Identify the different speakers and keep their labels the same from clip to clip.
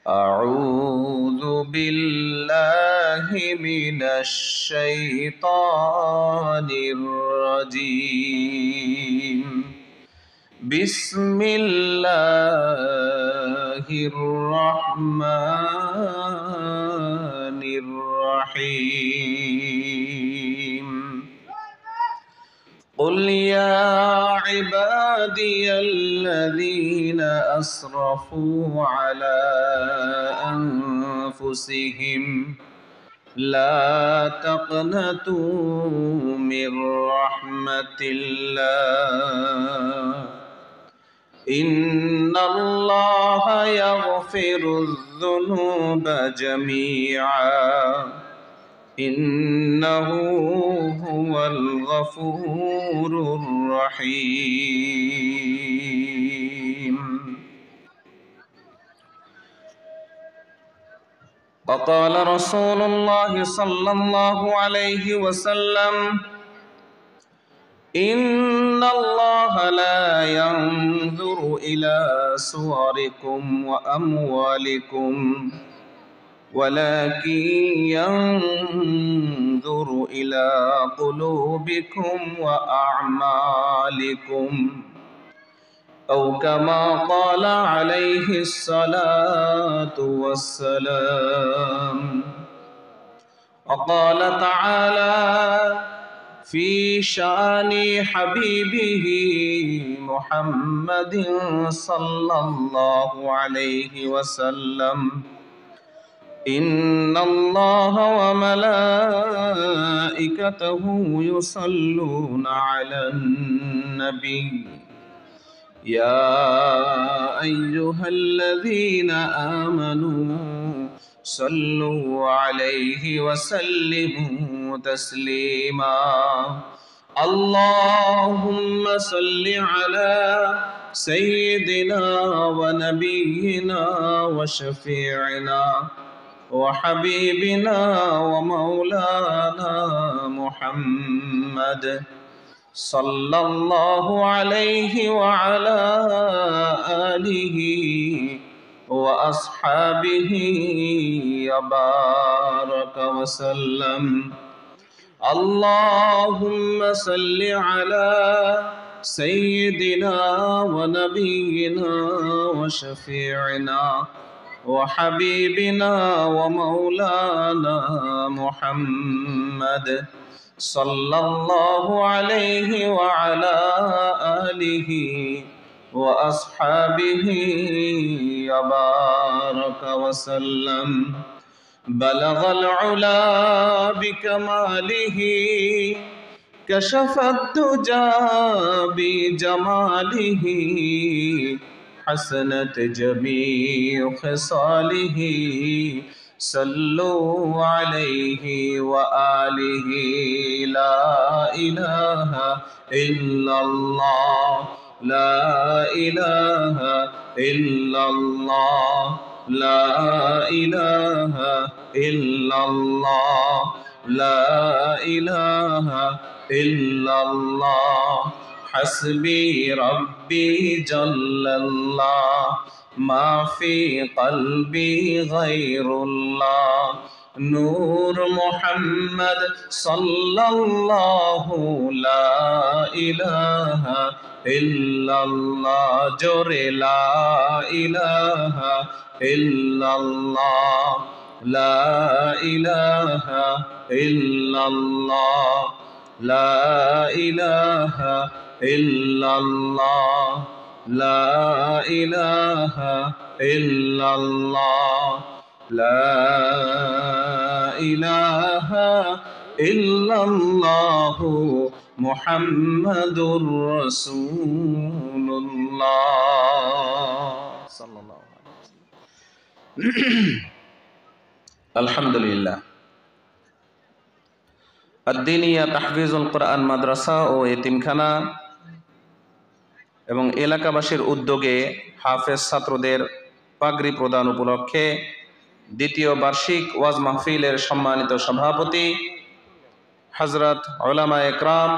Speaker 1: أعوذ بالله من الشيطان الرجيم بسم الله الرحمن الرحيم قل يا عبادي الذين أسرفوا على أنفسهم لا تقنطوا من رحمة الله إن الله يغفر الذنوب جميعا إنه هو الغفور الرحيم وقال رسول الله صلى الله عليه وسلم إن الله لا ينظر إلى صوركم وأموالكم ولكن ينظر إلى قلوبكم وأعمالكم أو كما قال عليه الصلاة والسلام وقال تعالى في شأن حبيبه محمد صلى الله عليه وسلم إن الله وملائكته يصلون على النبي يا أيها الذين آمنوا صلوا عليه وسلموا تسليما اللهم صل على سيدنا ونبينا وشفيعنا وحبيبنا ومولانا محمد صلى الله عليه وعلى آله وأصحابه وبارك وسلم اللهم صل على سيدنا ونبينا وشفيعنا وحبيبنا ومولانا محمد صلى الله عليه وعلى آله وأصحابه وبارك وسلم بلغ العلا بكماله كشف الدجى بجماله حسنت جميع خصاله صلوا عليه وآله لا إله إلا الله لا إله إلا الله لا إله إلا الله لا إله إلا الله حسبي ربي جل الله ما في قلبي غير الله نور محمد صلى الله لا إله إلا الله جور لا إله إلا الله لا إله إلا الله لا إله إلا الله لا إله إلا الله لا إله إلا الله محمد رسول الله صلى الله عليه وسلم الحمد لله الدينية تحفيظ القرآن মাদ্রাসা ও এতিমখানা এবং এলাকাবাসীর উদ্যোগে হাফেজ ছাত্রদের পাগড়ি প্রদান উপলক্ষে দ্বিতীয় বার্ষিক ওয়াজ মাহফিলের সম্মানিত সভাপতি হযরত উলামা একরাম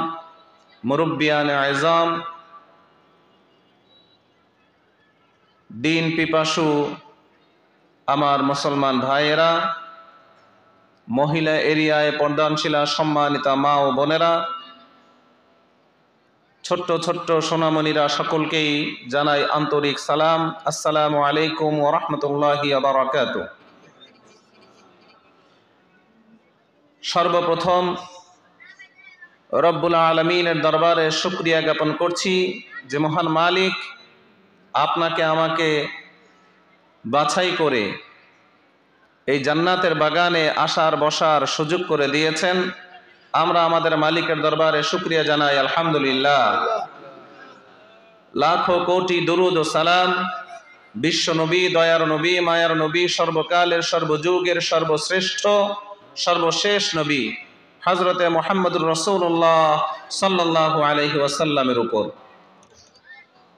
Speaker 1: মুরব্বিয়ান আযম দিন পিপাসু আমার মুসলমান ভাইয়েরা, মহিলা এরিয়ায় পর্দানশীলা সম্মানিতা মা ও বোনেরা, ছোট্ট ছোট্ট সোনামণিরা, সকলকেই জানাই আন্তরিক সালাম। আসসালামু আলাইকুম ওয়া রাহমাতুল্লাহি ওয়া বারাকাতুহু। সর্বপ্রথম রব্বুল আলামিনের দরবারে শুকরিয়া জ্ঞাপন করছি যে মহান মালিক আপনাকে আমাকে বাছাই করে এই জান্নাতের বাগানে আসার বসার সুযোগ করে দিয়েছেন। আমরা আমাদের মালিকের দরবারে শুকরিয়া জানাই, আলহামদুলিল্লাহ। লাখো কোটি দুরুদ ও সালাম বিশ্ব নবী, দয়ার নবী, মায়ার নবী, সর্বকালের সর্বযুগের সর্বশ্রেষ্ঠ সর্বশেষ নবী হযরতে মুহাম্মদুর রাসূলুল্লাহ সাল্লাল্লাহু আলাইহি ওয়াসাল্লামের উপর।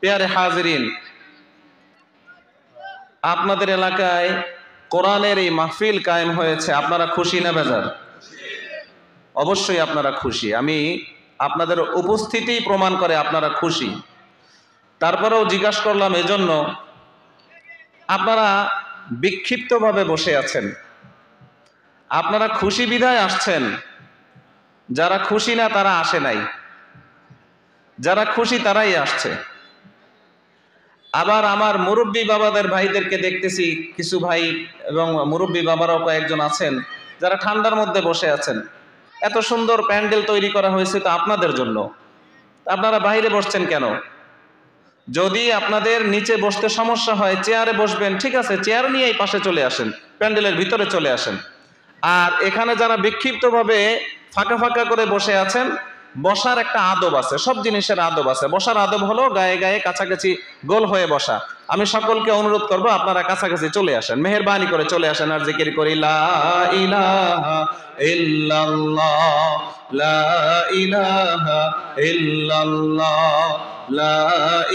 Speaker 1: প্রিয় হাজিরিন, আপনাদের এলাকায় কোরআনের এই মাহফিল কায়েম হয়েছে, আপনারা খুশি না বেজার? অবশ্যই আপনারা খুশি। আমি আপনাদের উপস্থিতি প্রমাণ করে আপনারা খুশি। তারপরেও জিজ্ঞাসা করলাম এজন্য, আপনারা বিক্ষিপ্তভাবে বসে আছেন, আপনারা খুশি বিধায় আসছেন। যারা খুশি না তারা আসে নাই, যারা খুশি তারাই আসছে। আবার আমার মুরব্বী বাবাদের ভাইদেরকে দেখতেছি, কিছু ভাই এবং মুরব্বী বাবারাও কয়েকজন আছেন যারা ঠান্ডার মধ্যে বসে আছেন। এত সুন্দর প্যান্ডেল তৈরি করা হয়েছে তো আপনাদের জন্য, আপনারা বাইরে বসছেন কেন? যদি আপনাদের নিচে বসতে সমস্যা হয়, চেয়ারে বসবেন, ঠিক আছে, চেয়ার নিয়ে এই পাশে চলে আসেন, প্যান্ডেলের ভিতরে চলে আসেন। আর এখানে যারা বিক্ষিপ্তভাবে ফাঁকা ফাঁকা করে বসে আছেন, বসার একটা আদব আছে, সব জিনিসের আদব আছে। বসার আদব হলো গায়ে গায়ে কাছাকাছি গোল হয়ে বসা। আমি সকলকে অনুরোধ করব আপনারা কাছাকাছি চলে আসেন, মেহেরবানি করে চলে আসেন আর জিকির করি লা ইলাহা ইল্লাল্লাহ, লা ইলাহা ইল্লাল্লাহ, লা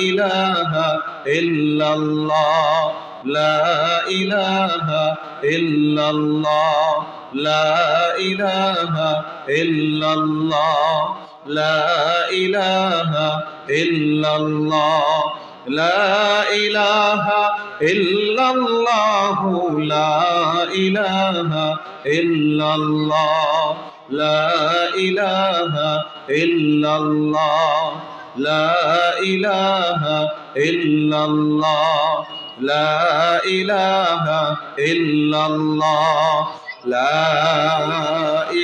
Speaker 1: ইলাহা ইল্লাল্লাহ, লা ইলাহা ইল্লাল্লাহ, লা ইলাহা ইল্লাল্লাহ, লা ইলাহা ইল্লাল্লাহ, লা ইলাহা ইল্লাল্লাহ, লা ইলাহা ইল্লাল্লাহ, লা ইলাহা ইল্লাল্লাহ, লা ইলাহা ইল্লাল্লাহ, লা ইলাহা ইল্লাল্লাহ, লা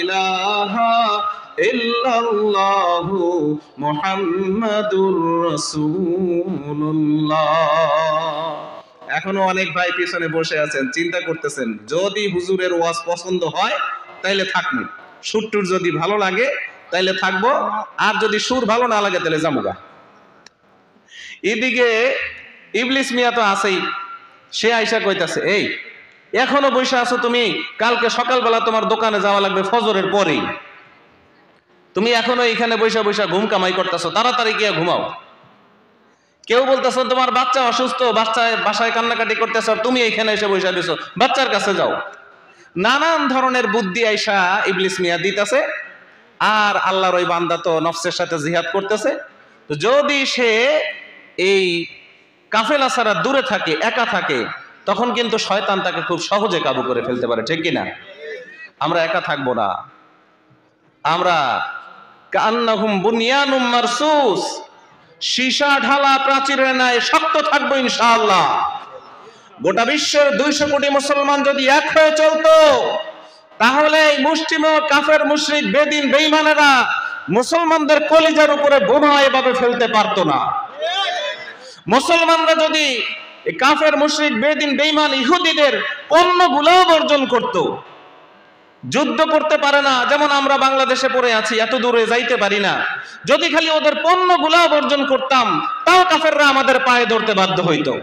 Speaker 1: ইলাহা ইল্লাল্লাহু মুহাম্মাদুর রাসূলুল্লাহ। এখনো অনেক ভাই পিছনে বসে আছেন, চিন্তা করতেছেন যদি হুজুরের ওয়াজ পছন্দ হয় তাইলে থাকবো, সুরটুর যদি ভালো লাগে তাইলে থাকবো, আর যদি সুর ভালো না লাগে তাহলে যামুগা। এদিকে ইবলিস মিয়া তো আছেই, সে আইসা কইতাছে, এই এখনো বসে আছো তুমি? কালকে সকালবেলা তোমার দোকানে যাওয়া লাগবে ফজরের পরেই, তুমি এখনো এখানে বৈশা বৈশা ঘুম কামাই করতেছো, তাড়াতাড়ি গিয়ে ঘুমাও। কেউ বলতেছো তোমার বাচ্চা অসুস্থ, বাসায় কান্নাকাটি করতেছ, তুমি এখানে এসে বৈশা দিছো, বাচ্চার কাছে যাও। নানান ধরনের বুদ্ধি আইসা ইবলিস মিয়া দিতেছে। আর আল্লাহর ওই বান্দা তো নফসের সাথে জিহাদ করতেছে। তো যদি সে এই কাফেলা ছাড়া দূরে থাকে, একা থাকে, তখন কিন্তু শয়তান তাকে খুব সহজে কাবু করে ফেলতে পারে, ঠিক কিনা? আমরা একা থাকবো না, আমরা কান্নাহুম বুনিয়ানুম মারসুস, সীসা ঢালা প্রাচীরের ন্যায় শক্ত থাকবো ইনশাআল্লাহ। গোটা বিশ্বের 200 কোটি মুসলমান যদি এক হয়ে চলতো, তাহলে এই মুষ্টিমেয় কাফের মুশরিক বেদিন বেঈমানেরা মুসলমানদের কলিজার উপরে বোমা এভাবে ফেলতে পারতো না। মুসলমানরা যদি কাফের মুশরিক বেদিন বেঈমান ইহুদিদের পণ্যগুলো বর্জন করত, যুদ্ধ করতে পারে না, যেমন আমরা বাংলাদেশে পড়ে আছি, এত দূরে যাইতে পারি না, যদি খালি ওদের পণ্যগুলো বর্জন করতাম, তাও কাফেররা আমাদের পায়ে ধরতে বাধ্য হইতো।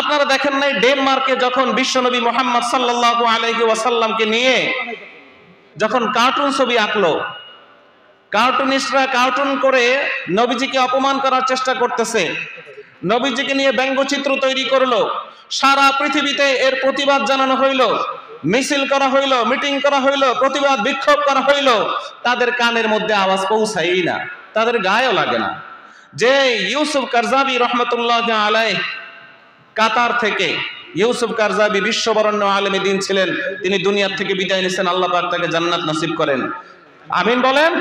Speaker 1: আপনারা দেখেন নাই ডেনমার্কে যখন বিশ্বনবী মুহাম্মদ সাল্লাল্লাহু আলাইহি ওয়াসাল্লামকে নিয়ে যখন কার্টুন ছবি আঁকলো, কার্টুনিস্টরা কার্টুন করে নবীজিকে অপমান করার চেষ্টা করতেছে, নবীজিকে নিয়ে ব্যঙ্গচিত্র তৈরি করলো, সারা পৃথিবীতে এর প্রতিবাদ জানানো হইল, মিছিল করা হইল, মিটিং করা হইল, প্রতিবাদ বিক্ষোভ করা হইল, তাদের কানের মধ্যে আওয়াজ পৌঁছায়ই না, তাদের গায়েও লাগে না। যে ইউসুফ কারজাবি রহমতুল্লাহ আলাইহি কাতার থেকে ইউসুফ কারজাবি বিশ্ববরণ্য আলেমে দ্বীন ছিলেন, তিনি দুনিয়ার থেকে বিদায় নিয়েছেন, আল্লাহ পাক তাকে জান্নাত নসিব করেন। আমিন বলেন।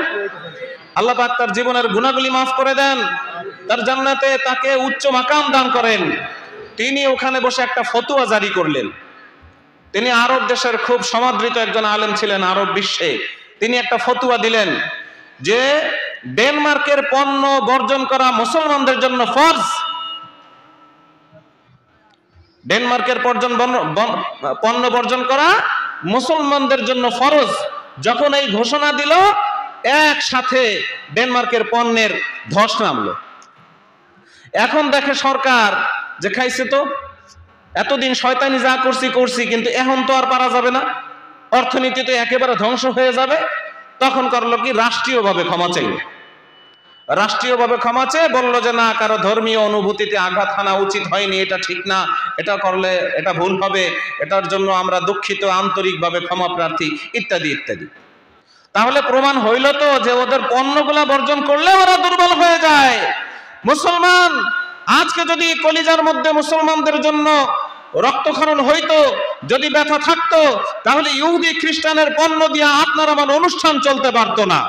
Speaker 1: আল্লাহ পাক তার জীবনের গুনাহগুলি মাফ করে দেন, তার জান্নাতে তাকে উচ্চ মাকাম দান করেন। তিনি ওখানে বসে একটা ফতোয়া জারি করলেন। তিনি আরব দেশের খুব সমাদৃত একজন আলেম ছিলেন আরব বিশ্বে। তিনি একটা ফতোয়া দিলেন যে ডেনমার্কের পণ্য বর্জন করা মুসলমানদের জন্য ফরজ। ডেনমার্কের পণ্য বর্জন করা মুসলমানদের জন্য ফরজ। যখন এই ঘোষণা দিল, একসাথে ডেনমার্কের পণ্যের ধস নামলো। এখন দেখে সরকার যে খাইছে তো, এতদিন শয়তানি যা করছি, কিন্তু এখন তো আর পারা যাবে না, অর্থনীতি তো একেবারে ধ্বংস হয়ে যাবে। তখন করলো কি, রাষ্ট্রীয়ভাবে ক্ষমা চাইল। রাষ্ট্রীয়ভাবে ক্ষমা চেয়ে বলল যে না, কারো ধর্মীয় অনুভূতিতে আঘাত হানা উচিত হয়নি, এটা ঠিক না, এটা করলে এটা ভুল হবে, এটার জন্য আমরা দুঃখিত, আন্তরিকভাবে ক্ষমা প্রার্থী, ইত্যাদি ইত্যাদি। তাহলে প্রমাণ হইল তো যে ওদের পণ্যগুলা বর্জন করলে ওরা দুর্বল হয়ে যায়। মুসলমান আজকে যদি কলিজার মধ্যে মুসলমানদের জন্য রক্তক্ষরণ হইতো, যদি ব্যথা থাকতো, তাহলে ইহুদি খ্রিস্টানের পণ্য দিয়ে আপনার আমার অনুষ্ঠান চলতে পারতো না।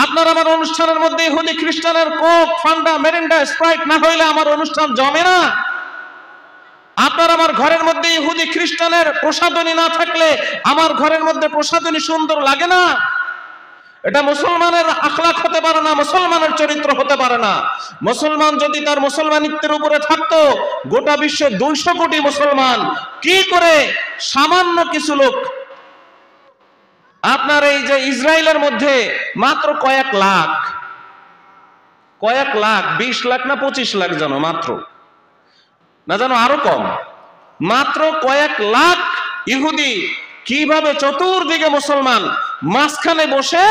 Speaker 1: আপনার আমার অনুষ্ঠানের মধ্যে ইহুদি খ্রিস্টানের কোক, ফান্ডা, মেরিন্ডা, স্প্রাইট না হইলে আমার অনুষ্ঠান জমে না। আপনার আমার ঘরের মধ্যে ইহুদি খ্রিস্টানের প্রসাধনী না থাকলে আমার ঘরের মধ্যে প্রসাধনী সুন্দর লাগে না। এটা মুসলমানের আখলাক হতে পারে না, মুসলমানের চরিত্র হতে পারে না। মুসলমান যদি তার মুসলমানিত্বের উপরে থাকতো, গোটা বিশ্বে 200 কোটি মুসলমান কি করে সামান্য কিছু লোক, আপনার এই যে ইসরায়েলের মধ্যে মাত্র কয়েক লাখ, 20 লাখ না 25 লাখ জানো, মাত্র না জানো আরো কম, মাত্র কয়েক লাখ ইহুদি কিভাবে চতুর্দিকে মুসলমান, মাঝখানে বসে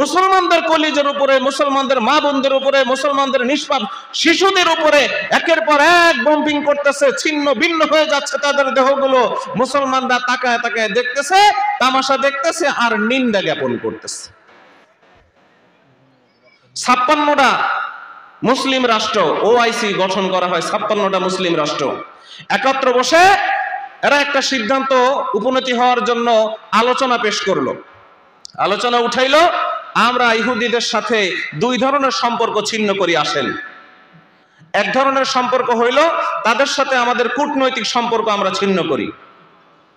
Speaker 1: মুসলমানদের কলিজের উপরে, মুসলমানদের মা বোনদের উপরে, মুসলমানদের নিষ্পাপ শিশুদের উপরে একের পর এক বম্বিং করতেছে, ছিন্ন ভিন্ন হয়ে যাচ্ছে তাদের দেহগুলো। মুসলমানরা তাকায় তাকায় দেখতেছে, তামাশা দেখতেছে আর নিন্দা জ্ঞাপন করতেছে। 56টা মুসলিম রাষ্ট্র, ওআইসি গঠন করা হয়, 56টা মুসলিম রাষ্ট্র একত্র বসে এরা একটা সিদ্ধান্ত উপনীত হওয়ার জন্য আলোচনা পেশ করলো। আলোচনা উঠাইলো, আমরা ইহুদিদের সাথে 2 ধরনের সম্পর্ক ছিন্ন করি আসেন। এক ধরনের সম্পর্ক হইল তাদের সাথে আমাদের কূটনৈতিক সম্পর্ক আমরা ছিন্ন করি।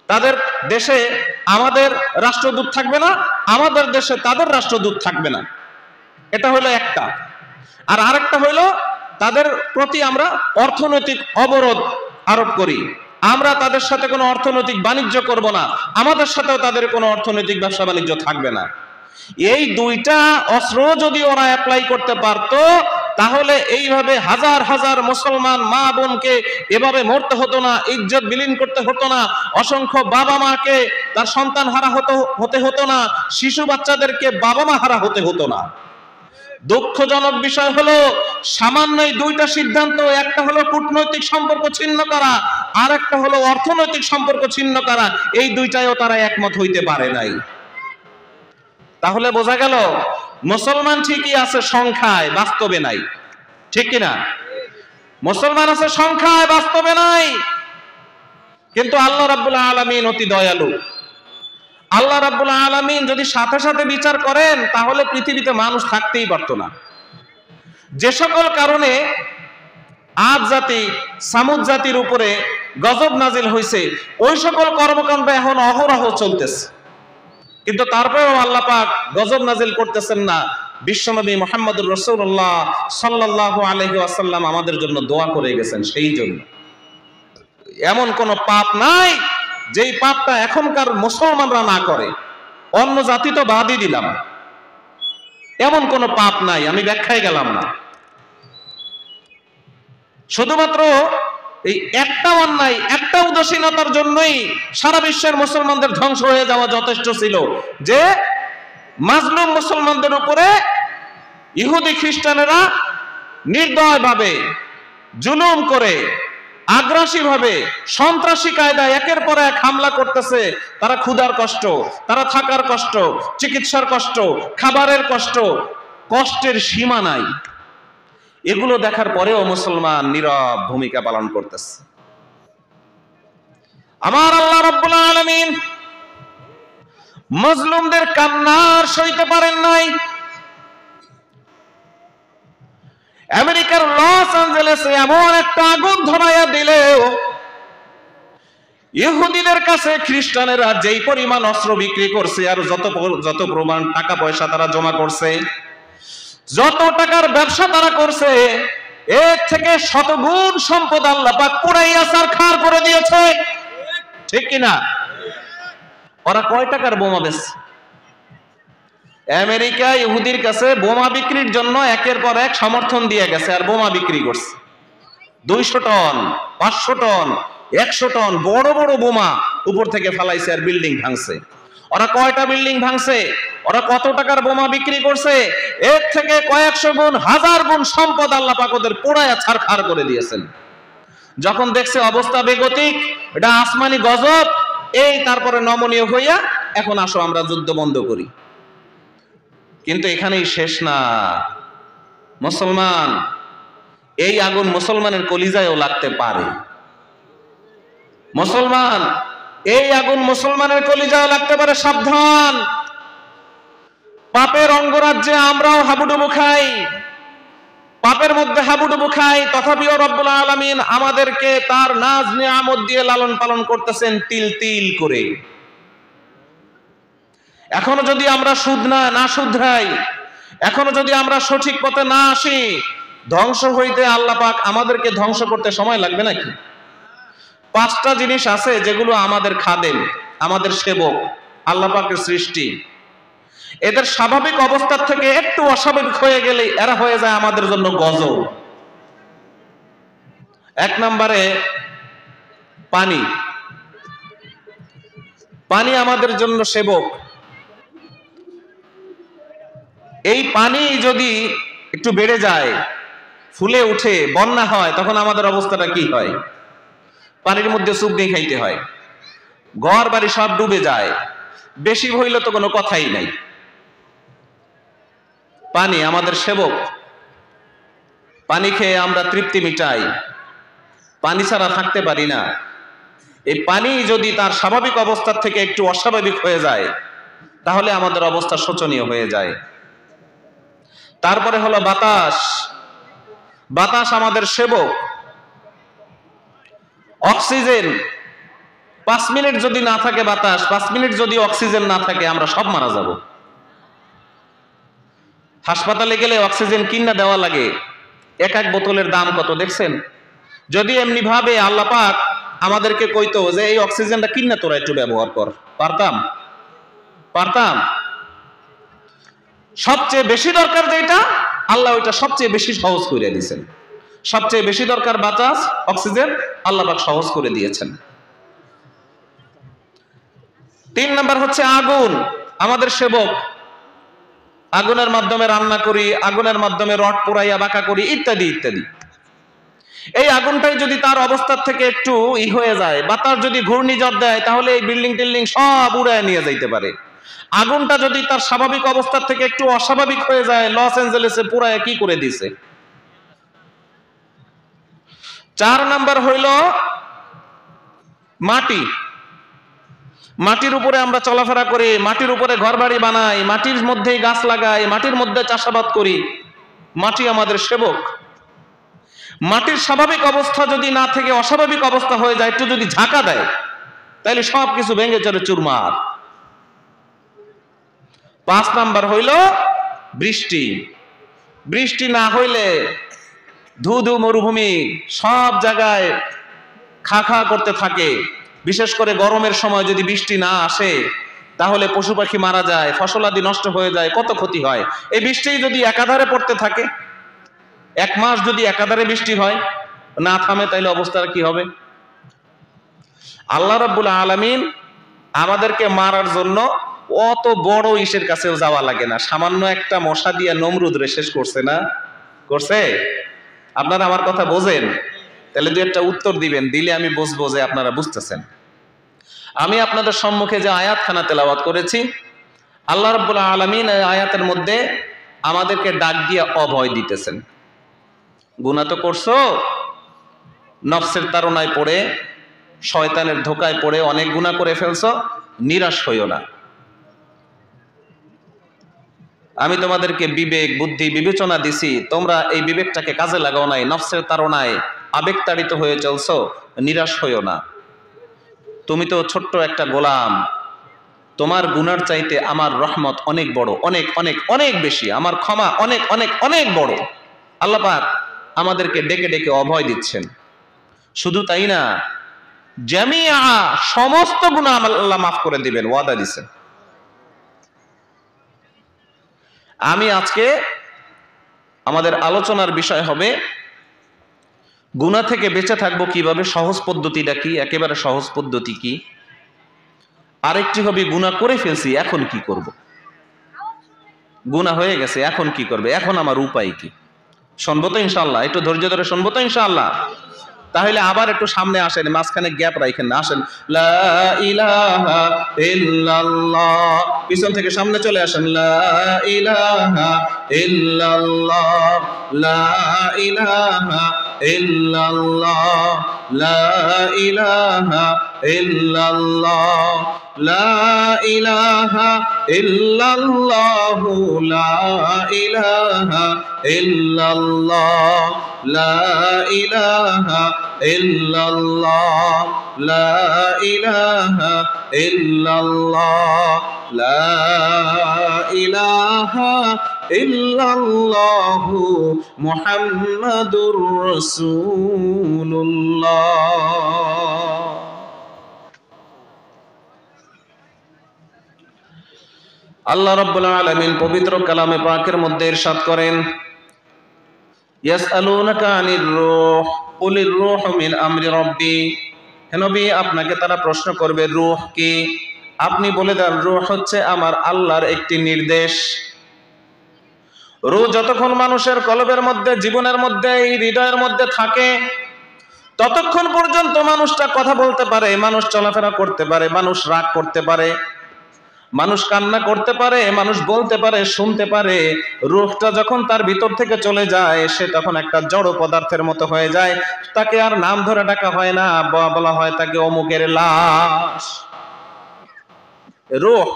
Speaker 1: তাদের দেশে আমাদের রাষ্ট্রদূত থাকবে না, আমাদের দেশে তাদের রাষ্ট্রদূত থাকবে না। এটা হলো একটা। আর আরেকটা হইল তাদের প্রতি আমরা অর্থনৈতিক অবরোধ আরোপ করি। আমরা তাদের সাথে কোনো অর্থনৈতিক বাণিজ্য করব না, আমাদের সাথেও তাদের কোনো অর্থনৈতিক ব্যবসা বাণিজ্য থাকবে না। এই 2টা অস্ত্র যদি ওরা অ্যাপ্লাই করতে পারত, তাহলে এইভাবে হাজার হাজার মুসলমান মা বোনকে এভাবে মরতে হতো না, ইজ্জত বিলীন করতে হতো না, অসংখ্য বাবা মাকে তার সন্তান হারা হতে হতো না, শিশু বাচ্চাদেরকে বাবা মা হারা হতে হতো না। দুঃখজনক বিষয় হলো সামান্য 2টা সিদ্ধান্ত, একটা হলো কূটনৈতিক সম্পর্ক ছিন্ন করা, আর একটা হলো অর্থনৈতিক সম্পর্ক ছিন্ন করা, এই 2টায়ও তারা একমত হইতে পারে নাই। তাহলে বোঝা গেল মুসলমান ঠিকই আছে সংখ্যায়, বাস্তবে নাই। ঠিক কিনা? মুসলমান আছে সংখ্যায়, বাস্তবে নাই। কিন্তু আল্লাহ রাব্বুল আলামিন অতি দয়ালু। আল্লাহ রাব্বুল আলামিন যদি সাথে সাথে বিচার করেন, তাহলে পৃথিবীতে মানুষ থাকতেই পারতো না। যে সকল কারণে আদ জাতি, সামুদ জাতির উপরে গজব নাজিল হয়েছে, ওই সকল কর্মকাণ্ড এখন অহরহ চলতেছে। কিন্তু তারপরেও আল্লাহ পাক গজব নাজিল করতেছেন না। বিশ্বনবী মুহাম্মদুর রাসূলুল্লাহ সাল্লাল্লাহু আলাইহি ওয়াসাল্লাম আমাদের জন্য দোয়া করে গেছেন। সেই জন্য এমন কোন পাপ নাই যেই পাপটা এখনকার মুসলমানরা না করে। অন্য জাতি তো বাদই দিলাম, এমন কোন পাপ নাই, আমি ব্যাখ্যায় গেলাম না। শুধুমাত্র এই একটা অন্যায়, একটা উদাসীনতার জন্যই সারা বিশ্বের মুসলমানদের ধ্বংস হয়ে যাওয়া যথেষ্ট ছিল, যে মাজলুম মুসলমানদের উপরে ইহুদি খ্রিস্টানেরা নির্দয়ভাবে জুলুম করে, আগ্রাসী ভাবে, সন্ত্রাসী কায়দায় একের পর এক হামলা করতেছে। তারা ক্ষুধার কষ্ট, তারা থাকার কষ্ট, চিকিৎসার কষ্ট, খাবারের কষ্ট, কষ্টের সীমা নাই। এগুলো দেখার পরেও মুসলমান নীরব ভূমিকা পালন করতেছে। আমার আল্লাহ রাব্বুল আলামিন মজলুমদের কান্নার সইতে পারেন নাই। আমেরিকার লস অ্যাঞ্জেলেসে এমন একটা আগুন ধরাইয়া দিলেও ইহুদিদের কাছে খ্রিস্টানেরা যেই পরিমাণ অস্ত্র বিক্রি করছে আর যত প্রমাণ টাকা পয়সা তারা জমা করছে, যত টাকার ব্যবসা তারা করছে, এর থেকে শতগুণ সম্পদ আল্লাহ পাক পুরাইয়া ছারখার করে দিয়েছে। ঠিক কিনা? ওরা কয় টাকার বোমা বেচছে? আমেরিকা ইহুদির কাছে বোমা বিক্রির জন্য একের পর এক সমর্থন দিয়ে গেছে আর বোমা বিক্রি করছে। 200 টন, 500 টন, 100 টন বড় বড় বোমা উপর থেকে ফালাইছে আর বিল্ডিং ভাঙছে। ওরা কয়টা বিল্ডিং ভাঙছে? ওরা কত টাকার বোমা বিক্রি করছে? এর থেকে কয়েকশো গুণ, হাজার গুণ সম্পদ আল্লাহ পাক ওদের পোড়ায়া ছারখার করে দিয়েছেন। যখন দেখছে অবস্থা বেগতিক, এটা আসমানি গজব, এই তারপরে নমনীয় হইয়া এখন আসো আমরা যুদ্ধ বন্ধ করি। কিন্তু এখানেই শেষ না। মুসলমান, এই আগুন মুসলমানের কলিজায়ও লাগতে পারে। মুসলমান, এই আগুন মুসলমানের কলিজায়ও লাগতে পারে। সাবধান! পাপের অঙ্গরাজ্যে আমরাও হাবুডুবু খাই, পাপের মধ্যে হাবুডুবু খাই, তথাপিও রব্বুল আলামিন আমাদেরকে তার নাজ নিয়ামত দিয়ে লালন পালন করতেছেন তিল তিল করে। এখনো যদি আমরা না শুধরাই, এখনো যদি আমরা সঠিক পথে না আসি, ধ্বংস হইতে আল্লাহ পাক আমাদেরকে ধ্বংস করতে সময় লাগবে নাকি? 5টা জিনিস আছে যেগুলো আমাদের খাদেম, আমাদের সেবক, আল্লাহ পাকের সৃষ্টি। এদের স্বাভাবিক অবস্থার থেকে একটু অস্বাভাবিক হয়ে গেলে এরা হয়ে যায় আমাদের জন্য গজব। 1 নম্বরে পানি। পানি আমাদের জন্য সেবক। এই পানি যদি একটু বেড়ে যায়, ফুলে উঠে, বন্যা হয়, তখন আমাদের অবস্থাটা কি হয়? পানির মধ্যে চুপ দিয়ে খাইতে হয়, ঘর বাড়ি সব ডুবে যায়, বেশি হইলে তো কোনো কথাই নাই। পানি আমাদের সেবক। পানি খেয়ে আমরা তৃপ্তি মিটাই, পানি ছাড়া থাকতে পারি না। এই পানি যদি তার স্বাভাবিক অবস্থার থেকে একটু অস্বাভাবিক হয়ে যায়, তাহলে আমাদের অবস্থা শোচনীয় হয়ে যায়। তারপরে হলো বাতাস। বাতাস আমাদের সেবক। অক্সিজেন, 5 মিনিট যদি না থাকে বাতাস, 5 মিনিট যদি অক্সিজেন না থাকে, আমরা সব মারা যাব। হাসপাতালে গেলে অক্সিজেন কিনা দেওয়া লাগে, এক বোতলের দাম কত দেখছেন? যদি এমনি ভাবে আল্লাহ পাক আমাদেরকে কইতো যে এই অক্সিজেনটা কিনা তোরা একটু ব্যবহার কর, পারতাম? সবচেয়ে বেশি দরকার যেটা, আল্লাহ ওইটা সবচেয়ে বেশি সহজ করে দিয়েছেন। সবচেয়ে বেশি দরকার বাতাস, অক্সিজেন, আল্লাহ পাক সহজ করে দিয়েছেন। 3 নাম্বার হচ্ছে আগুন, আমাদের সেবক। আগুনের মাধ্যমে রান্না করি, আগুনের মাধ্যমে রড পোড়াইয়া বাঁকা করি, ইত্যাদি ইত্যাদি। এই আগুনটাই যদি তার অবস্থার থেকে একটু হয়ে যায়, বাতাস যদি ঘূর্ণিঝড় দেয়, তাহলে এই বিল্ডিং টিল্ডিং সব উড়ায় নিয়ে যাইতে পারে। আগুনটা যদি তার স্বাভাবিক অবস্থার থেকে একটু অস্বাভাবিক হয়ে যায়, লস অ্যাঞ্জেলেসে পুরায় কি করে দিছে। 4 নাম্বার হইল মাটি। মাটির উপরে আমরা চলাফেরা করি, মাটির উপরে ঘরবাড়ি বানাই, মাটির মধ্যেই গাছ লাগাই, মাটির মধ্যে চাষাবাদ করি। মাটি আমাদের সেবক। মাটির স্বাভাবিক অবস্থা যদি না থেকে অস্বাভাবিক অবস্থা হয়ে যায়, একটু যদি ঝাঁকা দেয়, তাহলে সব কিছু ভেঙে চলে চুরমার। 5 নাম্বার হইল বৃষ্টি। বৃষ্টি না হইলে ধুধু মরুভূমি সব জায়গায় খা খা করতে থাকে। বিশেষ করে গরমের সময় যদি বৃষ্টি না আসে, তাহলে পশু পাখি মারা যায়, ফসলাদি নষ্ট হয়ে যায়, কত ক্ষতি হয়। এই বৃষ্টি যদি একাধারে পড়তে থাকে, 1 মাস যদি একাধারে বৃষ্টি হয়, না থামে, তাইলে অবস্থাটা কি হবে? আল্লাহ রাব্বুল আলামিন আমাদেরকে মারার জন্য অত বড় ইসের কাছেও যাওয়া লাগে না। সামান্য একটা মশা দিয়া নমরুদ রে শেষ করছে না? করছে? আপনারা আমার কথা বোঝেন? তাহলে 2-একটা উত্তর দিবেন, দিলে আমি বুঝবো যে আপনারা বুঝতেছেন। আমি আপনাদের সম্মুখে যে আয়াতখানা তেলাওয়াত করেছি, আল্লাহ রাব্বুল আলামিন এই আয়াতের মধ্যে আমাদেরকে ডাক দিয়ে অভয় দিতেছেন। গুনাহ তো করছো, নফসের তাড়নায় পড়ে শয়তানের ধোকায় পড়ে অনেক গুনাহ করে ফেলছো, নিরাশ হইও না। আমি তোমাদেরকে বিবেক, বুদ্ধি, বিবেচনা দিছি, তোমরা এই বিবেকটাকে কাজে লাগাও নাই, নফসের তাড়নায় আবেগ তাড়িত হয়ে চলছো, নিরাশ হইও না। তুমি তো ছোট্ট একটা গোলাম, তোমার গুনার চাইতে আমার রহমত অনেক বড়, অনেক অনেক অনেক বেশি, আমার ক্ষমা অনেক অনেক অনেক বড়। আল্লাহ পাক আমাদেরকে ডেকে ডেকে অভয় দিচ্ছেন। শুধু তাই না, জামিয়া সমস্ত গুনাহ আল্লাহ মাফ করে দিবেন, ওয়াদা দিচ্ছেন। আমি আজকে আমাদের আলোচনার বিষয় হবে গুনাহ থেকে বেঁচে থাকবো কিভাবে, সহজ পদ্ধতিটা কি, একেবারে সহজ পদ্ধতি কি। আরেকটি হবে গুনাহ করে ফেলছি, এখন কি করব। গুনাহ হয়ে গেছে, এখন কি করবে, এখন আমার উপায় কি। শুনবো তো ইনশাআল্লাহ? একটু ধৈর্য ধরে শুনবো তো ইনশাআল্লাহ? তাহলে আবার একটু সামনে আসেন, মাঝখানে গ্যাপ রাখেন না, আসেন। লা ইলাহা ইল্লাল্লাহ, পিছন থেকে সামনে চলে আসেন। লা ইলাহা ইল্লাল্লাহ, লা ইলাহা ইল্লাল্লাহ, লা ইলাহা ইল্লাল্লাহ, লা ইলাহা ইল্লাল্লাহ, লা ইলাহা ইল্লাল্লাহ, লা ইলাহা ইল্লাল্লাহ, লা ইলাহা ইল্লাল্লাহ, লা ইলাহা ইল্লাল্লাহ, মুহাম্মাদুর রাসূলুল্লাহ। আল্লাহ রাব্বুল আলামিন পবিত্র কালামে পাকের মধ্যে ইরশাদ করেন, ইয়াসআলুনাকা আনির রূহ কুলির রূহু মিন আমরি রাব্বি। হে নবী, আপনাকে তারা প্রশ্ন করবে রূহ কি, আপনি বলে দেন রূহ হচ্ছে আমার আল্লাহর একটি নির্দেশ। রূহ যতক্ষণ মানুষের কলবের মধ্যে, জীবনের মধ্যে, এই হৃদয়ের মধ্যে থাকে, ততক্ষণ পর্যন্ত মানুষটা কথা বলতে পারে, মানুষ চলাফেরা করতে পারে, মানুষ রাগ করতে পারে, মানুষ কান্না করতে পারে, মানুষ বলতে পারে, শুনতে পারে। রূহটা যখন তার ভিতর থেকে চলে যায়, সে তখন একটা জড় পদার্থের মতো হয়ে যায়। তাকে আর নাম ধরে ডাকা হয় না, বলা হয় তাকে অমুকের লাশ। রূহ,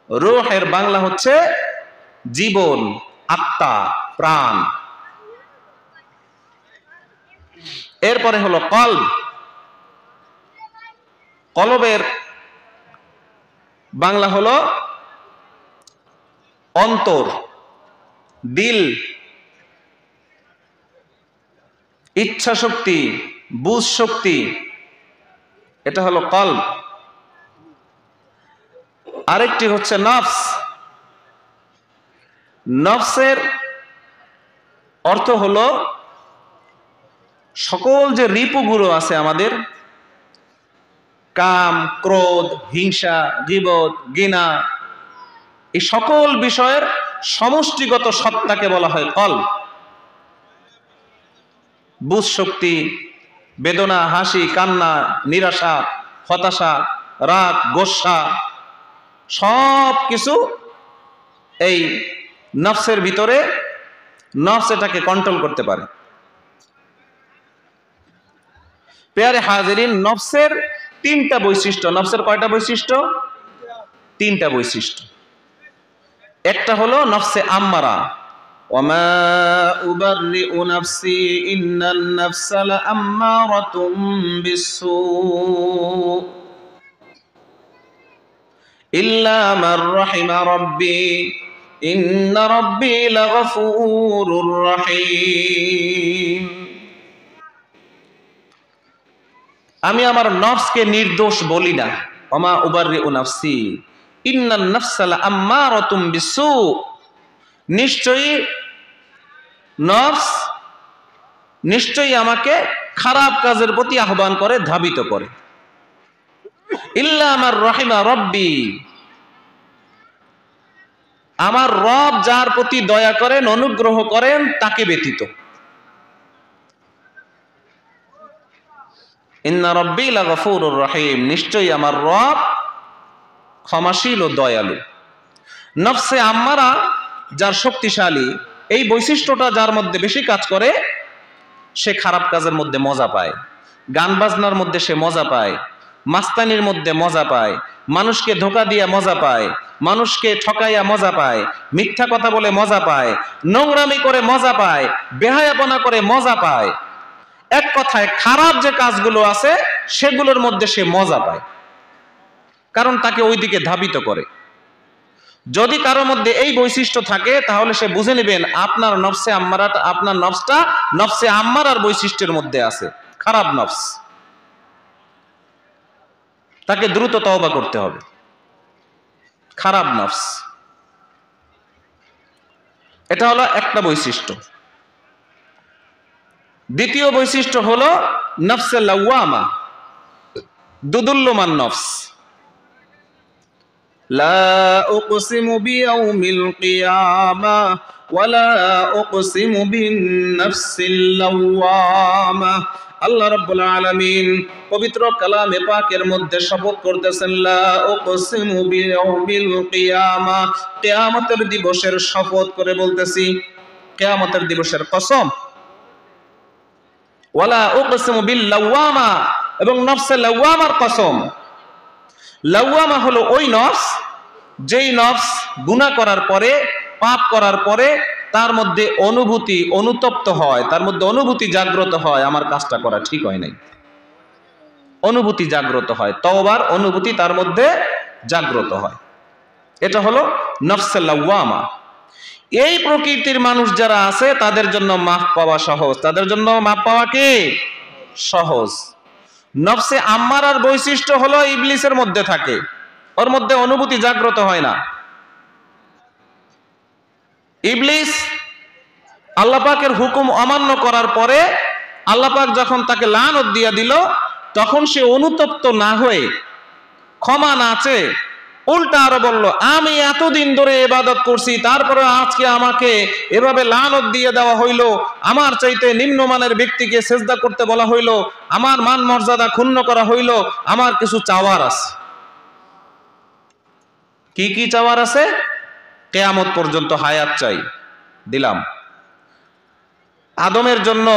Speaker 1: রূহের বাংলা হচ্ছে জীবন, আত্মা, প্রাণ। এরপরে হলো কলব। কলবের বাংলা হলো অন্তর, দিল, ইচ্ছা শক্তি, বুঝ শক্তি, এটা হলো কলব। আরেকটি হচ্ছে নফস। নফসের অর্থ হলো সকল যে রিপুগুলো আছে আমাদের, কাম, ক্রোধ, হিংসা, গীবত, ঘৃণা, এই সকল বিষয়ের সমষ্টিগত সত্তাকে বলা হয় কলব। বুঝ শক্তি, বেদনা, হাসি, কান্না, নিরাশা, হতাশা, রাগ, গোসা, সব কিছু এই নফসের ভিতরে, নফস এটাকে কন্ট্রোল করতে পারে। পেয়ারে হাজিরিন, নফসের তিনটা বৈশিষ্ট্য। নফসের কয়টা বৈশিষ্ট্য? তিনটা বৈশিষ্ট্য। একটা হলো নফসে আম্মারা, ওয়ামা উবাররিউ নাফসি ইন্নান নাফসা লাআম্মারাতুম বিসসু ইল্লা মান রাহিমা রাব্বি ইন্না রাব্বি লাগফুরুর রহিম। আমি আমার নফসকে নির্দোষ বলি না। ওমা উবাররিউ নাফসি ইন্নান নাফসা লাআম্মারাতুম বিসসু, নিশ্চয়ই নফস নিশ্চয়ই আমাকে খারাপ কাজের প্রতি আহ্বান করে, ধাবিত করে। ইল্লা মান রাহিমা রাব্বি, আমার রব যার প্রতি দয়া করেন, অনুগ্রহ করেন, তাকে ব্যতীত। ইন্না রাব্বি লাগফুরুর রহিম, নিশ্চয়ই আমার রব ক্ষমাশীল ও দয়ালু। নফসে আম্মারা যার শক্তিশালী, এই বৈশিষ্ট্যটা যার মধ্যে বেশি কাজ করে, সে খারাপ কাজের মধ্যে মজা পায়। গান বাজনার মধ্যে সে মজা পায়, মাস্তানির মধ্যে মজা পায়, মানুষকে ধোঁকা দিয়া মজা পায়, মানুষকে ঠকাইয়া মজা পায়, মিথ্যা কথা বলে মজা পায়, নোংরামি করে মজা পায়, বেহায়াপনা করে মজা পায়। এক কথায় খারাপ যে কাজগুলো আছে সেগুলোর মধ্যে সে মজা পায়, কারণ তাকে ওইদিকে ধাবিত করে। যদি কারোর মধ্যে এই বৈশিষ্ট্য থাকে তাহলে সে বুঝে নেবেন আপনার নফসে আম্মারাটা, আপনার নফসটা নফসে আম্মারার বৈশিষ্ট্যের মধ্যে আছে, খারাপ নফস। তাকে দ্রুত তওবা করতে হবে। খারাপ নফস, এটা হলো একটা বৈশিষ্ট্য। দ্বিতীয় বৈশিষ্ট্য হলো নফসে লাওয়ামা, দুদুল্যমান নফস। লা উকসিমু বিয়াউমিল কিয়ামা ওয়ালা উকসিমু বিন-নাফসিল লাওয়ামা। আল্লাহ রাব্বুল আলামিন পবিত্র কালামে পাকের মধ্যে শপথ করতেছেন, লা উকসিমু বিয়াউমিল কিয়ামা, কিয়ামতের দিবসের শপথ করে বলতেছি, কিয়ামতের দিবসের কসম। ওয়ালা উকসিমু বিল লাওয়ামা, এবং নফসে লাওয়ামার কসম। লাওয়ামা হলো ওই নফস যেই নফস গুনাহ করার পরে, পাপ করার পরে তার মধ্যে অনুভূতি অনুতপ্ত হয়, তার মধ্যে অনুভূতি জাগ্রত হয়, আমার কাজটা করা ঠিক হয় নাই, অনুভূতি জাগ্রত হয়, তওবার অনুভূতি তার মধ্যে জাগ্রত হয়। এটা হলো নফসে লাওয়ামা। এই প্রকৃতির মানুষ যারা আছে তাদের জন্য মাফ পাওয়া সহজ, তাদের জন্য মাফ পাওয়া কি সহজ। নফসে আম্মারার বৈশিষ্ট্য হলো ইবলিসের মধ্যে থাকে, ওর মধ্যে অনুভূতি জাগ্রত হয় না। ইবলিস আল্লাহ পাকের হুকুম অমান্য করার পরে আল্লাহ পাক যখন তাকে লানত দিয়া দিল, তখন সে অনুতপ্ত না হয়ে, ক্ষমা না চেয়ে, উল্টা আরো বলল, আমি এতদিন ধরে ইবাদত করছি, তারপরে আজকে আমাকে এভাবে লানত দিয়ে দেওয়া হইল, আমার চাইতে নিম্নমানের ব্যক্তিকে সেজদা করতে বলা হইল, আমার মান মর্যাদা ক্ষুণ্ণ করা হইল, আমার কিছু চাওয়ার আছে। কি কি চাওয়ার আছে? কিয়ামত পর্যন্ত হায়াত চাই, দিলাম। আদমের জন্য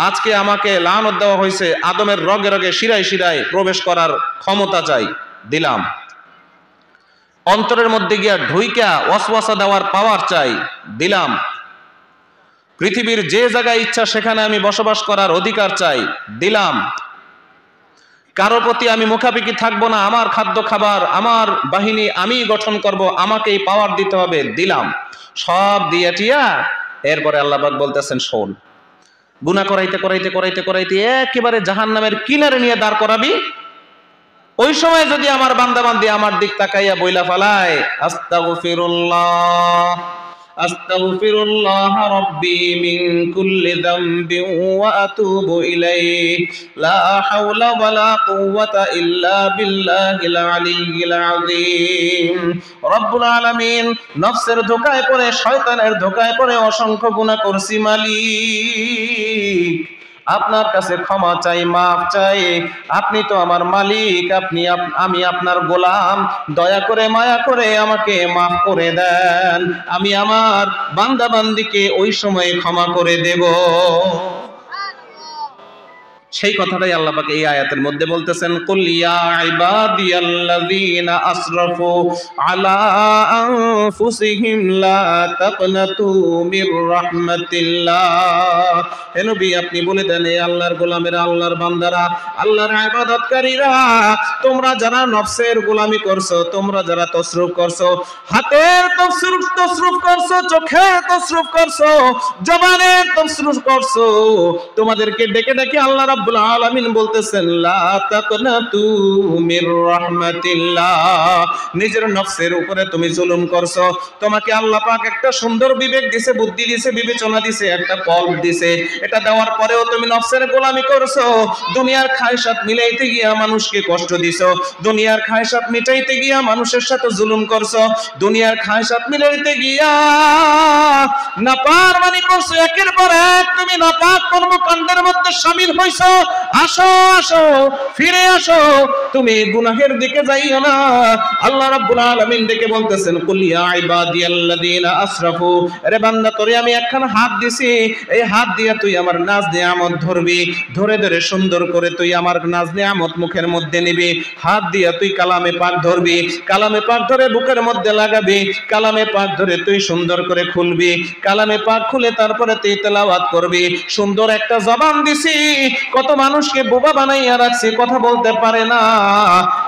Speaker 1: আজকে আমাকে লানত দেওয়া হয়েছে, আদমের রগে রগে শিরায় শিরায় প্রবেশ করার ক্ষমতা চাই, দিলাম। অন্তরের মধ্যে গিয়া ঢুইকা ওয়াসওয়াসা দেওয়ার পাওয়ার চাই, দিলাম। পৃথিবীর যে জায়গায় ইচ্ছা সেখানে আমি বসবাস করার অধিকার চাই, দিলাম। কারো প্রতি আমি মুখাপিকি থাকবো না, আমার খাদ্য খাবার, আমার বাহিনী আমি গঠন করব, আমাকে এই পাওয়ার দিতে হবে, দিলাম। সব দিয়ে টিয়া এরপরে আল্লাহ পাক বলতেছেন, শোন, গুনাহ করাইতে করাইতে করাইতে করাইতে একেবারে জাহান্নামের কিনারে নিয়ে দাঁড় করাবি, ওই সময় যদি আমার বান্দা বান্দি আমার দিক তাকাইয়া বইলা ফালায়, আস্তাগফিরুল্লাহ আস্তাগফিরুল্লাহ রাব্বি মিন কুল্লি যামবিন ওয়া আতুবু ইলাইহি লা হাওলা ওয়ালা কুওয়াতা ইল্লা বিল্লাহিল আলিয়্যিল আযীম। রব্বুল আলামিন নফসের ধোঁকায় পড়ে, শয়তানের ধোঁকায় পড়ে অসংখ্য গুনাহ করছি মালিক, আপনার কাছে ক্ষমা চাই, মাফ চাই। আপনি তো আমার মালিক, আমি আপনার গোলাম, দয়া করে মায়া করে আমাকে মাফ করে দেন, আমি আমার বান্দা বান্দিকে ওই সময় ক্ষমা করে দেব। সেই কথাটাই আল্লাহ পাক এই আয়াতের মধ্যে বলতেছেন, কুল ইয়া ইবাদিয়াল্লাযীনা আসরাফু আলা আনফুসিহিম লা তাকনাতু মির রাহমাতিল্লাহ। হে নবী, আপনি বলে দেন, হে আল্লাহর গোলামেরা, আল্লাহর বান্দারা, আল্লাহর ইবাদতকারীরা, তোমরা যারা নফসের গোলামি করছো, তোমরা যারা তসরুফ করছো, হাতের তসরুফ করছো, চোখের তসরুফ করছো, জবানের তসরুফ করছো, তোমাদেরকে ডেকে ডেকে আল্লাহ রাব্বুল আলামিন বলতেছেন, লা তাকনাতু মির রাহমাতিল্লাহ। নিজের নফসের উপরে তুমি জুলুম করছো, তোমাকে আল্লাহ পাক একটা সুন্দর বিবেক দিয়েছে, বুদ্ধি দিয়েছে, বিবেচনা দিয়েছে, একটা কল্প দিয়েছে, এটা দেওয়ার পরেও তুমি নফসের গোলামি করছো। দুনিয়ার খায়সাত মিলাইতে গিয়া মানুষকে কষ্ট দিছো, দুনিয়ার খায়সাত মিটাইতে গিয়া মানুষের সাথে জুলুম করছো, দুনিয়ার খায়সাত মিলাইতে গিয়া নাপারমানি করছো, একের পর এক তুমি নাপাক কর্মকাণ্ডের মধ্যে শামিল হইছো। আসো আসো, ফিরে আসো, তুমি গুনাহের দিকে যাইও না। আল্লাহ রাব্বুল আলামিন ডেকে বলতেছেন, কুল ইয়া ইবাদিয়াল্লাযীনা আসরাফু, আরে বান্দা তোরে আমি একখানা হাত দিছি, এই হাত দিয়া তুই আমার নাজ নিয়ামত ধরবি, ধরে ধরে সুন্দর করে তুই আমার নাজ নিয়ামত মুখের মধ্যে নিবি। হাত দিয়া তুই কালামে পাক ধরবি, কালামে পাক ধরে বুকের মধ্যে লাগাবি, কালামে পাক ধরে তুই সুন্দর করে খুলবি, কালামে পাক খুলে তারপরে তুই তেলাওয়াত করবি। সুন্দর একটা জবান দিছি, কত মানুষকে বোবা বানাইয়া রাখছি, কথা বলতে পারে না।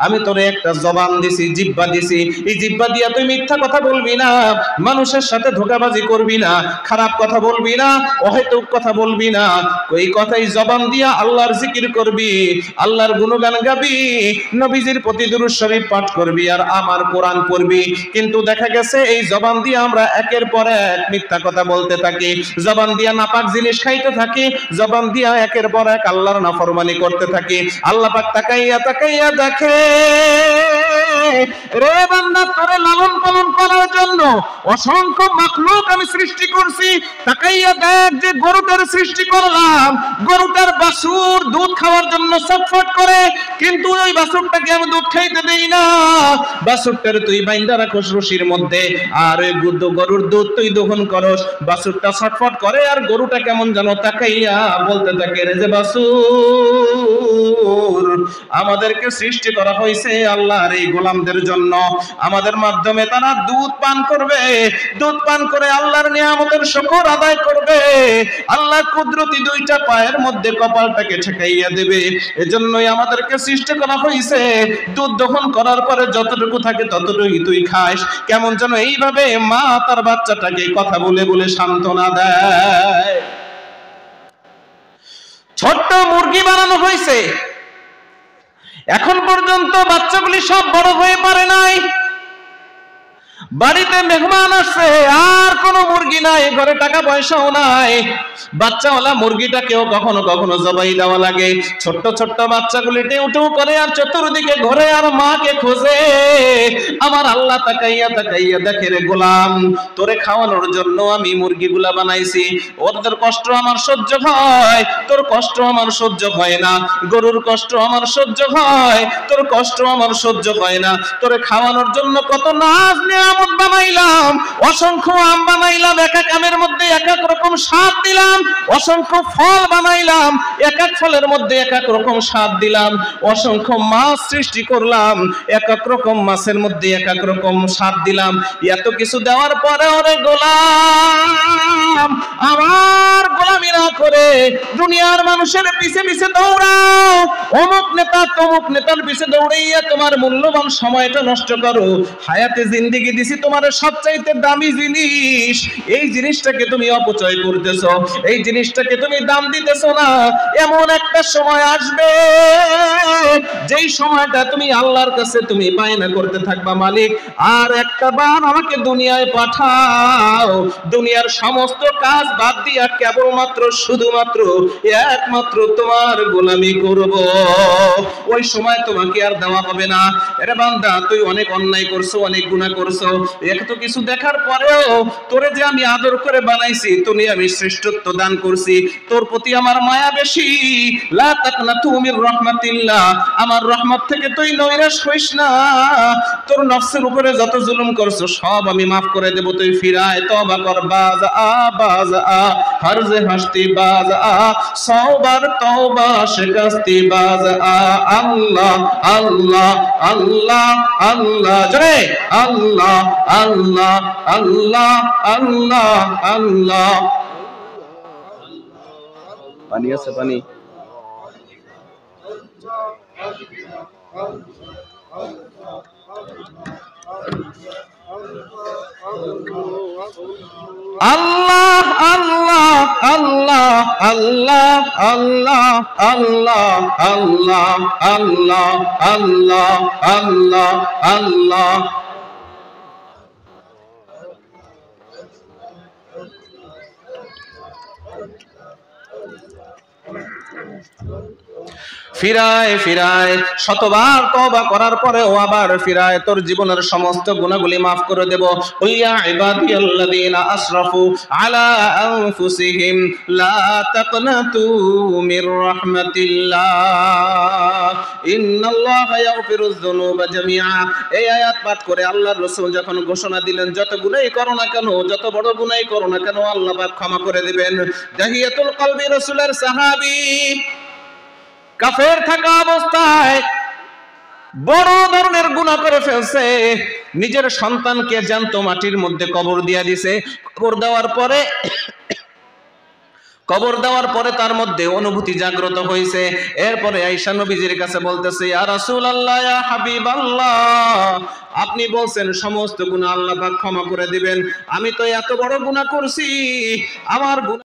Speaker 1: আমি তোরে একটা জবান দিছি, জিহ্বা দিছি, এই জিহ্বা দিয়া তুই মিথ্যা কথা বলবি না, মানুষের সাথে ধোঁকাবাজি করবি না, খারাপ কথা বলবি না, অহেতুক কথা বলবি না। ওই কথাই জবান দিয়া আল্লাহর জিকির করবি, আল্লাহর গুণগান গাবি, নবীজির প্রতি দুরূদ শরীফ পাঠ করবি, আর আমার কোরআন পড়বি। কিন্তু দেখা গেছে এই জবান দিয়ে আমরা একের পর এক মিথ্যা কথা বলতে থাকি, জবান দিয়া নাপাক জিনিস খাইতে থাকি, জবান দিয়া একের পর এক আল্লাহর নাফরমানি করতে থাকি। আল্লাহ পাক তাকাইয়া তাকাইয়া দেখে, রে বান্দা তোরে লালন পালন করার জন্য অসংখ্য মাখলুক আমি সৃষ্টি করছি। তাকাইয়া দেখ যে গরুটার সৃষ্টি করলাম, গরুটার বাছুর দুধ খাওয়ার জন্য ছটফট করে, কিন্তু ওই বাছুরটাকে আমি দুধ খাইতে দেই না। বাছুরটার তুই বাইন্দা রাখোস রশির মধ্যে, আর ওই গরুর দুধ তুই দহন করস, বাছুরটা ছটফট করে, আর গরুটা কেমন যেন তাকাইয়া বলতে থাকে, রে যে বাছুর, আমাদেরকে সৃষ্টি করা হয়েছে আল্লাহর এই গোলামদের জন্য, আমাদের মাধ্যমে তারা দুধ পান করবে, দুধ পান করে আল্লাহর নিয়ামতের শুকর আদায় করবে, আল্লাহ কুদরতি দুইটা পায়ের মধ্যে কপালটাকে ঠেকাইয়া দেবে। এজন্যই আমাদেরকে সৃষ্টি করা হয়েছে। দুধ দহন করার পরে যতটুকু থাকে ততটুকুই তুই খাস। কেমন যেন এইভাবে মা তার বাচ্চাটাকে কথা বলে বলে সান্ত্বনা দেয়। ছোট্ট মুরগি বানানো হয়েছে, এখন পর্যন্ত বাচ্চাগুলি সব বড় হয়ে পারে নাই। বাড়িতে মেহমান আসছে, আর কোন মুরগি নাই, ঘরে টাকা পয়সাও নাই, বাচ্চাওয়ালা মুরগিটাকেও কখনো কখনো জবাই দেওয়া লাগে। ছোট্ট ছোট্ট বাচ্চাগুলি টেউ টেউ করে আর চতুর্দিকে ঘরে আর মাকে খোঁজে। আমার আল্লাহ তাকাইয়া তাকাইয়া দেখে, রে গোলাম, তোরে খাওয়ানোর জন্য আমি মুরগিগুলা বানাইছি, ওদের কষ্ট আমার সহ্য হয়, তোর কষ্ট আমার সহ্য হয় না। গরুর কষ্ট আমার সহ্য হয়, তোর কষ্ট আমার সহ্য হয় না। তোরে খাওয়ানোর জন্য কত নাজ নিয়ামত বানাইলাম, অসংখ্য আম বানাইলাম, এক এক আমের মধ্যে এক এক রকম স্বাদ দিলাম, অসংখ্য ফল বানাইলাম, এক এক ফলের মধ্যে এক এক রকম স্বাদ দিলাম, অসংখ্য মাছ সৃষ্টি করলাম, এক এক রকম মাছের মধ্যে এক এক রকম স্বাদ দিলাম। এত কিছু দেওয়ার পরে ওরে গোলাম, আমার গোলামি না করে দুনিয়ার মানুষের পিছে পিছে দৌড়াও, অমুক নেতা তমুক নেতার পিছে দৌড়াইয়া তোমার মূল্যবান সময়টা নষ্ট করো। হায়াতে জিন্দেগি দিছি তোমার সবচাইতে দামি জিনিস, এই জিনিসটাকে তুমি অপচয় করতেছো, এই জিনিসটাকে তুমি দাম দিতেছো না। এমন একটা সময় আসবে যেই সময়টা তুমি আল্লাহর কাছে তুমি বায়না করতে থাকবা, মালিক আর একটা বার আমাকে দুনিয়ায় পাঠাও, দুনিয়ার সমস্ত কাজ বাদ দিয়া কেবলমাত্র শুধুমাত্র একমাত্র তোমার গোলামি করব। ওই সময় তোমাকে আর দেওয়া হবে না, আরে বান্দা তুই অনেক অন্যায় করছো, অনেক গুনাহ করছো, এত কিছু দেখার পরেও তোরে যে আমি আদর করে বানাইছি, তুমি আমি শ্রেষ্ঠত্ব দান করছি, তোর প্রতি আমার মায়া বেশি। লা তাকনাতু মির রাহমাতিল্লাহ, আমার রহমত থেকে তুই নৈরাশ হইস না। তোর নফসের উপরে যত জুলুম করছো সব আমি মাফ করে দেব, তুই ফিরায় তওবা কর, বাজ আ হরজে হাসতি বাজ আ, সওবার তওবা শিকস্তি বাজ আ। আল্লাহ আল্লাহ আল্লাহ আল্লাহ, জোরে আল্লাহ আল্লাহ আল্লাহ আল্লাহ আল্লাহ। পানি আছে পানি? আল্লাহ আল্লাহ আল্লাহ আল্লাহ আল্লাহ আল্লাহ আল্লাহ আল্লাহ আল্লাহ আল্লাহ আল্লাহ। ফিরায় ফিরায়, শতবার তওবা করার পরেও আবার ফিরায়, তোর জীবনের সমস্ত গুনাহগুলি মাফ করে দেব। কুল ইয়া ইবাদিয়াল্লাযীনা আসরাফু আলা আনফুসিহিম লা তাকনাতু মির রাহমাতিল্লাহ ইন্নাল্লাহা ইয়াগফিরুয যুনুবা জামিআ। এই আয়াত পাঠ করে আল্লাহর রাসূল যখন ঘোষণা দিলেন, যত গুনাহই করো না কেন, যত বড় গুনাহই করো না কেন, আল্লাহ পাক ক্ষমা করে দিবেন। দাহিয়াতুল কলবি রাসূলের সাহাবী কাফের থাকা অবস্থায় বড় ধরনের গুনাহ করে ফেলছে, নিজের সন্তানকে জ্যান্ত মাটির মধ্যে কবর দিয়া দিছে। কবর দেওয়ার পরে তার মধ্যে অনুভূতি জাগ্রত হয়েছে। এরপরে আয়েশা নবীজির কাছে বলতেছে, ইয়া রাসূলুল্লাহ, ইয়া হাবিবাল্লাহ, আপনি বলছেন সমস্ত গুনাহ আল্লাহ পাক ক্ষমা করে দিবেন, আমি তো এত বড় গুনাহ করছি, আমার